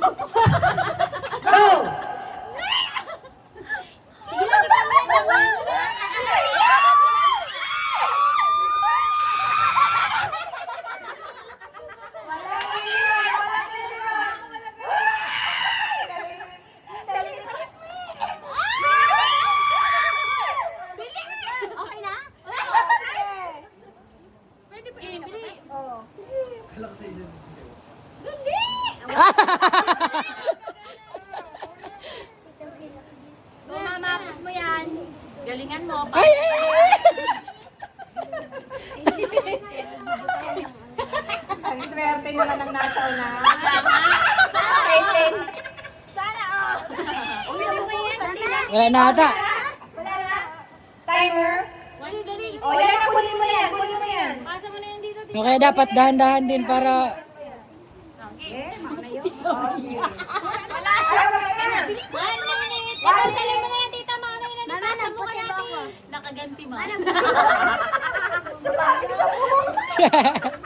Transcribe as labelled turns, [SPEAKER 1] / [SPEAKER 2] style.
[SPEAKER 1] Go!
[SPEAKER 2] Sige lang, ikaw mo yan. Okay na? Pwede pa yun.
[SPEAKER 3] Kala ko sa inyo.
[SPEAKER 2] Mamapos mo yan. Galingan mo.
[SPEAKER 4] Ay, ay, ay.
[SPEAKER 1] Ang swerte naman ang nasa una.
[SPEAKER 2] Sana Uwi mo yan.
[SPEAKER 4] Wala na ata.
[SPEAKER 1] Wala na. Timer.
[SPEAKER 2] Wali, dali.
[SPEAKER 1] O, yan na. Kunin mo yan. Kunin mo yan.
[SPEAKER 2] Pasa mo na yan dito.
[SPEAKER 4] Okay, dapat dahan-dahan din para...
[SPEAKER 1] Wala na.
[SPEAKER 2] 1 minute. Ikaw, dali mo na yan, tita. Malay na. Mama, nagbuka natin. Nakaganti mo.
[SPEAKER 1] Sa bakit sa buhok?